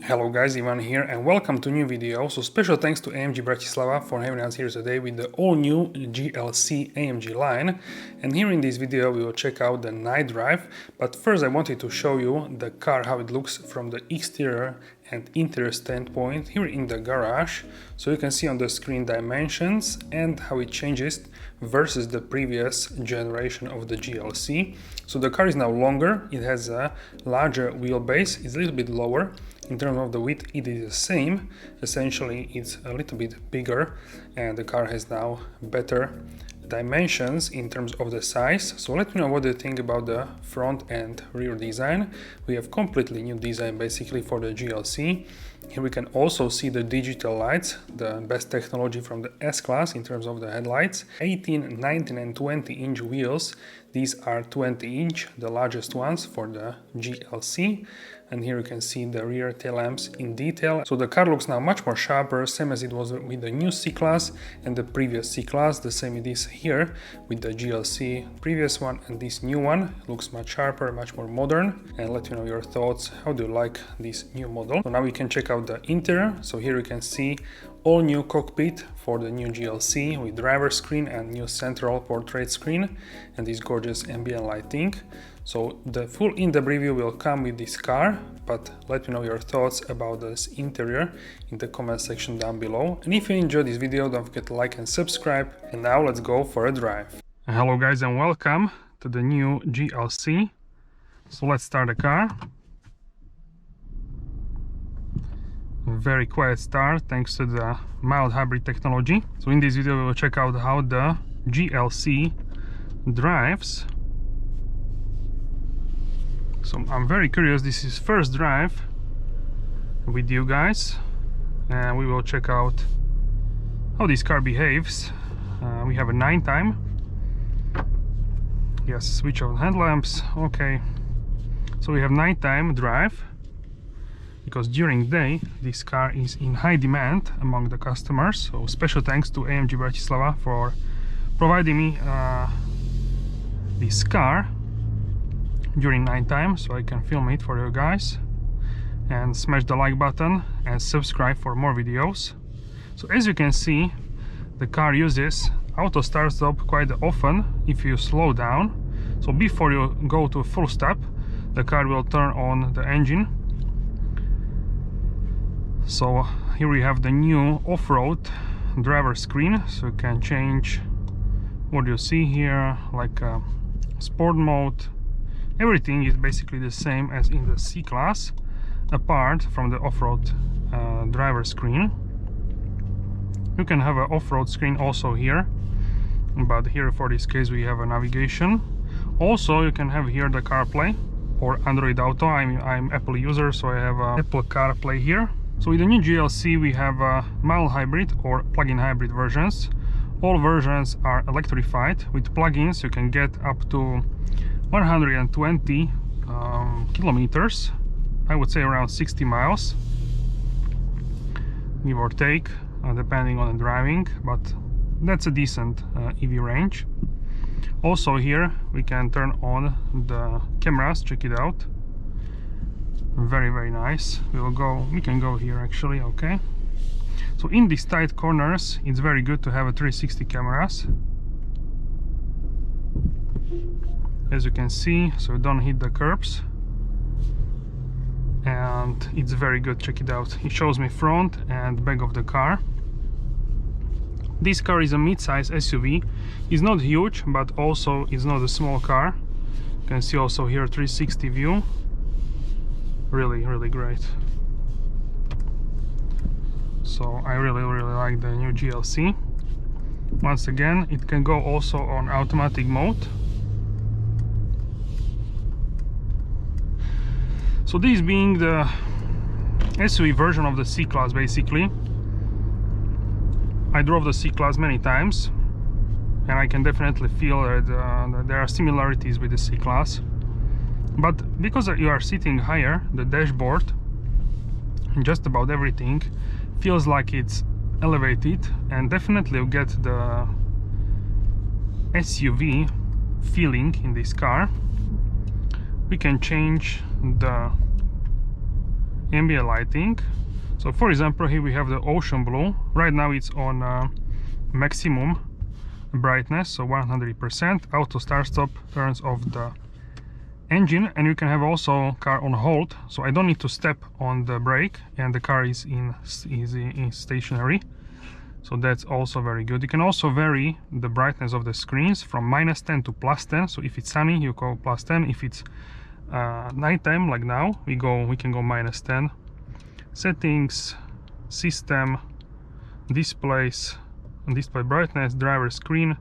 Hello guys, Ivan here and welcome to a new video. So special thanks to AMG Bratislava for having us here today with the all new GLC AMG line. And here in this video we will check out the night drive. But first I wanted to show you the car, how it looks from the exterior and interior standpoint here in the garage. So you can see on the screen dimensions and how it changes versus the previous generation of the GLC. So the car is now longer, it has a larger wheelbase, it's a little bit lower. In terms of the width, it is the same. Essentially, it's a little bit bigger and the car has now better dimensions in terms of the size. So let me know what you think about the front and rear design. We have completely new design basically for the GLC. Here we can also see the digital lights, the best technology from the S-Class in terms of the headlights. 18, 19 and 20 inch wheels. These are 20 inch, the largest ones for the GLC. And here you can see the rear tail lamps in detail. So the car looks now much more sharper, same as it was with the new C-Class and the previous C-Class. The same it is here with the GLC previous one and this new one. It looks much sharper, much more modern. And let me know your thoughts. How do you like this new model? So now we can check out the interior. So here you can see all new cockpit for the new GLC with driver screen and new central portrait screen and this gorgeous ambient lighting. So the full in-depth review will come with this car, but let me know your thoughts about this interior in the comment section down below. And if you enjoyed this video, don't forget to like and subscribe. And now let's go for a drive. Hello guys and welcome to the new GLC. So let's start the car. Very quiet start thanks to the mild hybrid technology. So in this video we will check out how the GLC drives. So I'm very curious, this is first drive with you guys and we will check out how this car behaves. We have a nighttime. Yes, switch on headlamps. Okay, so we have nighttime drive, because during day this ar is in high demand among the customers. So special thanks to AMG Bratislava for providing me this car during nighttime, so I can film it for you guys. And smash the like button and subscribe for more videos. So as you can see, the car uses auto start stop quite often if you slow down. So before you go to full stop, the car will turn on the engine. So here we have the new off-road driver screen, so you can change what you see here, like sport mode. Everything is basically the same as in the C-Class, apart from the off-road driver screen. You can have an off-road screen also here, but here for this case we have a navigation. Also you can have here the CarPlay or Android Auto. I'm Apple user, so I have Apple CarPlay here. So with the new GLC we have mild hybrid or plug-in hybrid versions. All versions are electrified. With plug-ins you can get up to 120 kilometers, I would say around 60 miles, give or take, depending on the driving, but that's a decent EV range. Also here we can turn on the cameras, check it out. Very nice. We can go here actually. Okay, so in these tight corners it's very good to have a 360 cameras, as you can see, so you don't hit the curbs, and it's very good. Check it out, it shows me front and back of the car. This car is a mid-size SUV. It's not huge, but also it's not a small car. You can see also here 360 view. Really great. So I really like the new GLC. Once again, it can go also on automatic mode. So this being the SUV version of the C-Class, basically. I drove the C-Class many times and I can definitely feel that there are similarities with the C-Class. But because you are sitting higher, the dashboard and just about everything feels like it's elevated, and definitely you get the SUV feeling in this car. We can change the ambient lighting. So for example, here we have the ocean blue. Right now it's on maximum brightness, so 100%. Auto start stop turns off the engine, and you can have also car on hold, so I don't need to step on the brake and the car is in stationary. So that's also very good. You can also vary the brightness of the screens from -10 to +10. So if it's sunny, you go +10. If it's nighttime, like now, we can go -10. Settings, system, displays, display brightness, driver screen,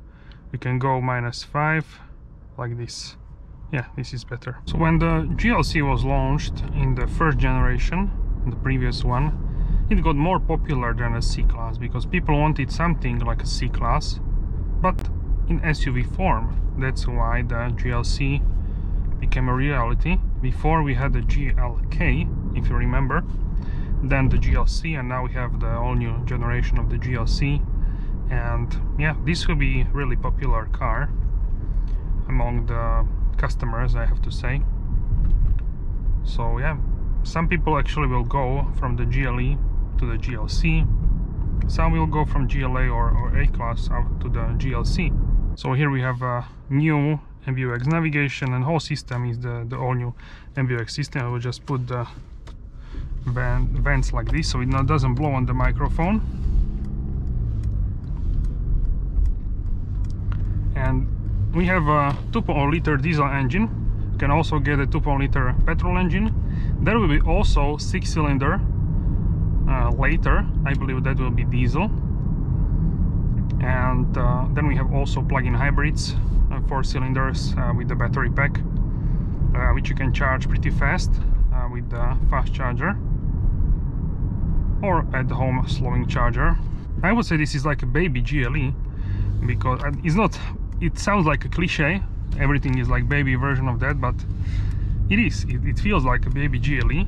we can go -5, like this. Yeah, this is better. So when the GLC was launched in the first generation, the previous one, it got more popular than a C-Class because people wanted something like a C-Class, but in SUV form. That's why the GLC became a reality. Before we had the GLK, if you remember, then the GLC, and now we have the all new generation of the GLC. And yeah, this will be really popular car among the customers, I have to say. So yeah, some people actually will go from the GLE to the GLC. Some will go from GLA or A-Class up to the GLC. So here we have a new MBUX navigation, and whole system is the all new MBUX system. I will just put the vents like this so it doesn't blow on the microphone. And we have a 2.0-liter diesel engine. You can also get a 2.0-liter petrol engine. There will be also 6-cylinder later. I believe that will be diesel. And then we have also plug-in hybrids, 4 cylinders with the battery pack, which you can charge pretty fast with the fast charger or at home slowing charger. I would say this is like a baby GLE because it's not. It sounds like a cliche, everything is like baby version of that, but it is. It feels like a baby GLE.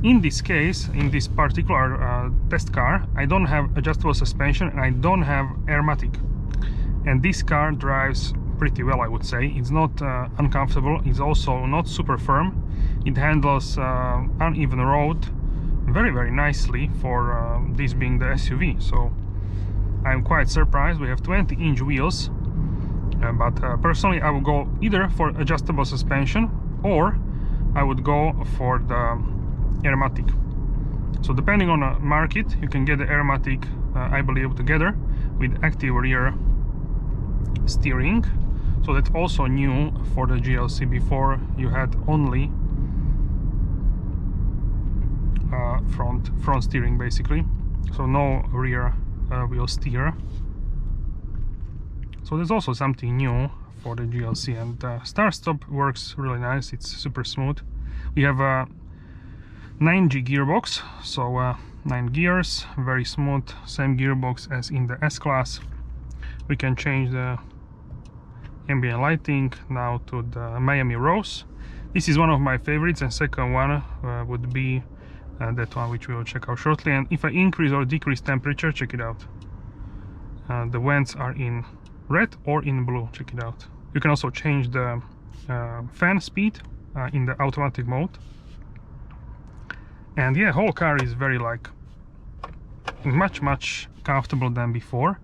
In this case, in this particular test car, I don't have adjustable suspension and I don't have airmatic. And this car drives pretty well, I would say. It's not uncomfortable, it's also not super firm. It handles uneven road very, very nicely for this being the SUV. So I'm quite surprised. We have 20-inch wheels. But personally I would go either for adjustable suspension or I would go for the airmatic. So depending on the market, you can get the airmatic, I believe, together with active rear steering. So that's also new for the GLC. Before you had only front steering basically, so no rear wheel steer. So there's also something new for the GLC, and start-stop works really nice. It's super smooth. We have a 9G gearbox, so 9 gears, very smooth, same gearbox as in the S-Class. We can change the ambient lighting now to the Miami Rose. This is one of my favorites, and second one would be that one, which we will check out shortly. And if I increase or decrease temperature, check it out. The vents are in red or in blue, check it out. You can also change the fan speed in the automatic mode. And yeah, whole car is very like much comfortable than before,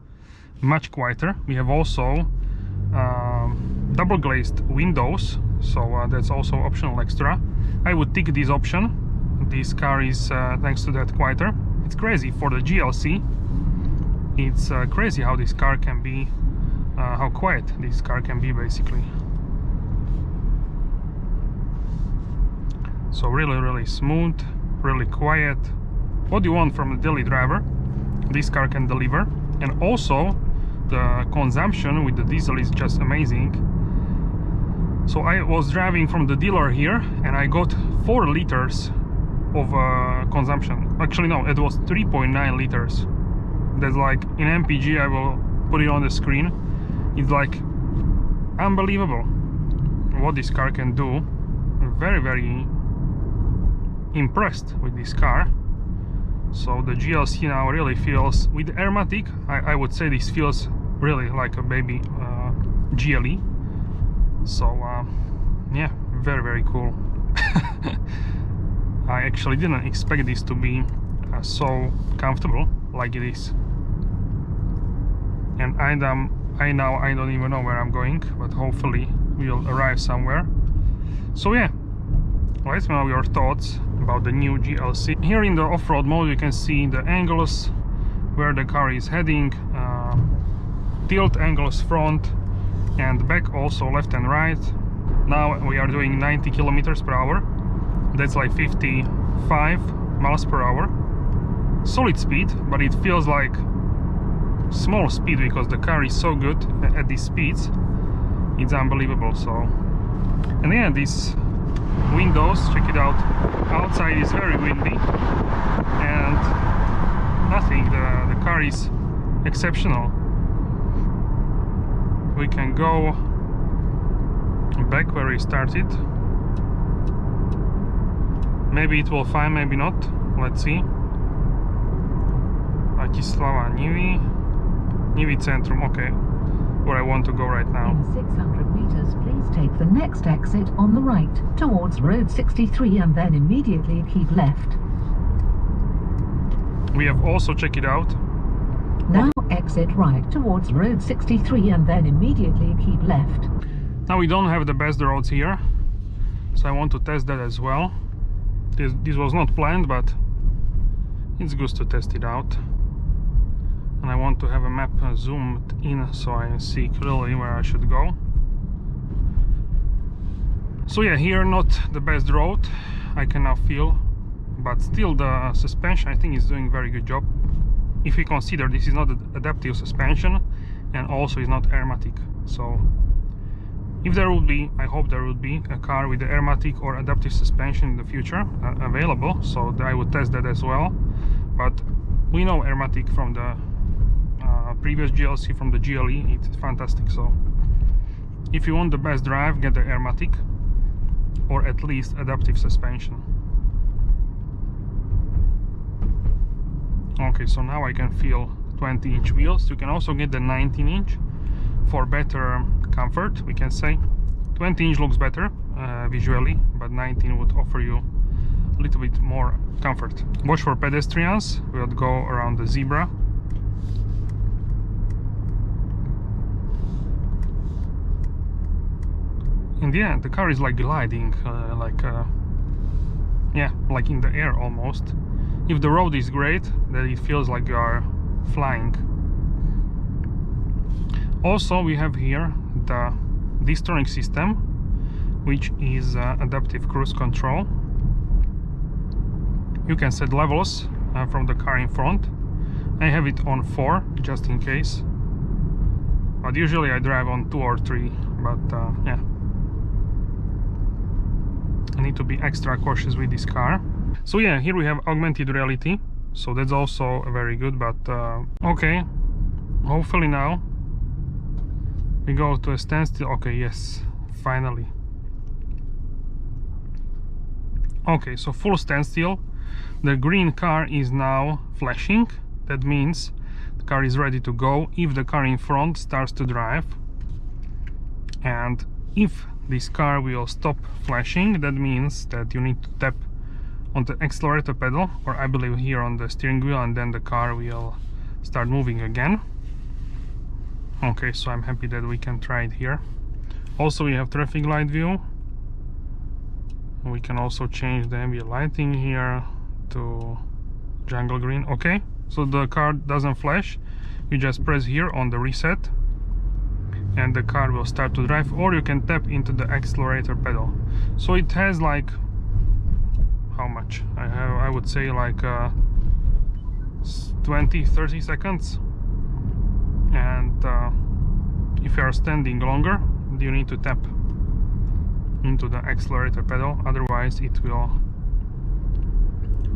much quieter. We have also double glazed windows, so that's also optional extra. I would tick this option. This car is thanks to that quieter. It's crazy for the GLC. It's crazy how this car can be, how quiet this car can be basically. So really smooth, really quiet. What do you want from the daily driver? This car can deliver. And also the consumption with the diesel is just amazing. So I was driving from the dealer here and I got 4 liters of consumption. Actually no, it was 3.9 liters. That's like in MPG, I will put it on the screen. It's like unbelievable what this car can do. I'm very impressed with this car. So the GLC now really feels, with the airmatic, I would say this feels really like a baby GLE. So yeah, very cool. I actually didn't expect this to be so comfortable like it is. And I don't even know where I'm going, but hopefully we'll arrive somewhere. So yeah, let me know your thoughts about the new GLC. Here in the off-road mode you can see the angles where the car is heading, tilt angles front and back, also left and right. Now we are doing 90 kilometers per hour. That's like 55 miles per hour. Solid speed, but it feels like small speed because the car is so good at these speeds. It's unbelievable. So, and yeah, these windows, check it out. Outside is very windy and nothing. The car is exceptional. We can go back where we started. Maybe it will find, maybe not. Let's see. Bratislava-Lamač, Nivy Centrum. Okay, where I want to go right now. In 600 meters, please take the next exit on the right towards Road 63 and then immediately keep left. We have also checked it out. Now exit right towards Road 63 and then immediately keep left. Now we don't have the best roads here, so I want to test that as well. This was not planned, but it's good to test it out. And I want to have a map zoomed in so I see clearly where I should go. So yeah, here not the best road, I can now feel, but still the suspension I think is doing a very good job. If we consider this is not adaptive suspension and also is not airmatic. So if there would be, I hope there would be a car with the airmatic or adaptive suspension in the future available, so I would test that as well. But we know airmatic from the previous GLC, from the GLE, it's fantastic. So if you want the best drive, get the airmatic or at least adaptive suspension. Okay, so now I can feel 20-inch wheels. You can also get the 19-inch for better comfort, we can say. 20-inch looks better visually, but 19 would offer you a little bit more comfort. Watch for pedestrians. We'll go around the zebra. In the end, the car is like gliding, yeah, like in the air almost. If the road is great, then it feels like you are flying. Also, we have here the Distronic system, which is adaptive cruise control. You can set levels from the car in front. I have it on 4 just in case, but usually I drive on 2 or 3. But yeah, I need to be extra cautious with this car. So yeah, here we have augmented reality, so that's also very good. But okay, hopefully now we go to a standstill. Okay, yes, finally. Okay, so full standstill. The green car is now flashing. That means the car is ready to go if the car in front starts to drive. And if this car will stop flashing, that means that you need to tap on the accelerator pedal, or I believe here on the steering wheel, and then the car will start moving again. Okay, so I'm happy that we can try it here. Also, we have traffic light view. We can also change the ambient lighting here to jungle green. Okay, so the car doesn't flash. You just press here on the reset and the car will start to drive, or you can tap into the accelerator pedal. So it has like, how much? I would say like 20-30 seconds. And if you are standing longer, you need to tap into the accelerator pedal, otherwise it will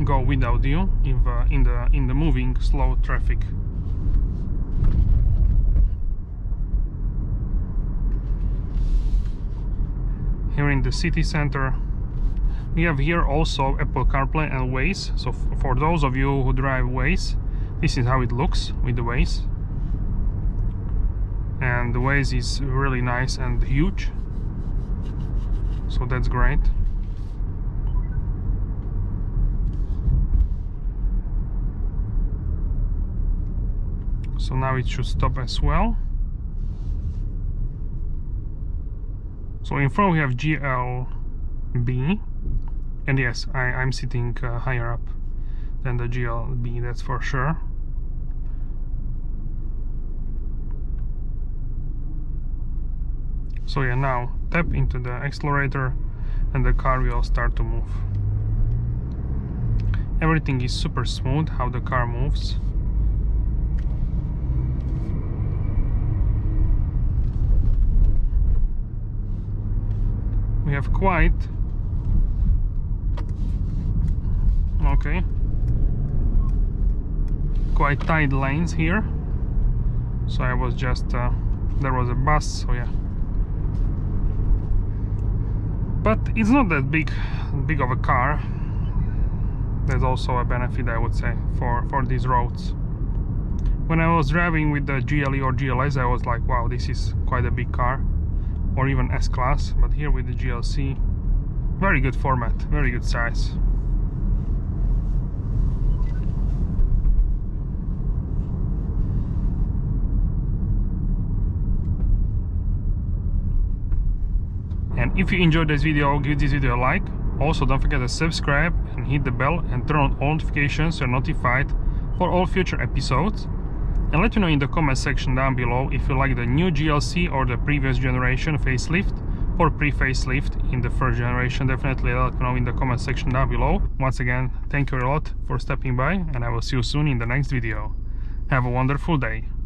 go without you if in the moving slow traffic. Here in the city center we have here also Apple CarPlay and Waze. So for those of you who drive Waze, this is how it looks with the Waze. And the Waze is really nice and huge, so that's great. So now it should stop as well. So in front we have GLB, and yes, I'm sitting higher up than the GLB, that's for sure. So yeah, now tap into the accelerator and the car will start to move. Everything is super smooth how the car moves. We have quite tight lanes here. So I was just there was a bus, so yeah. But it's not that big of a car. There's also a benefit, I would say, for these roads. When I was driving with the GLE or GLS, I was like, wow, this is quite a big car, or even S-Class. But here with the GLC, very good format, very good size. And if you enjoyed this video, give this video a like. Also, don't forget to subscribe and hit the bell and turn on all notifications so you're notified for all future episodes. And let me know in the comment section down below if you like the new GLC or the previous generation facelift or pre-facelift in the first generation. Definitely let me know in the comment section down below. Once again, thank you a lot for stopping by, and I will see you soon in the next video. Have a wonderful day.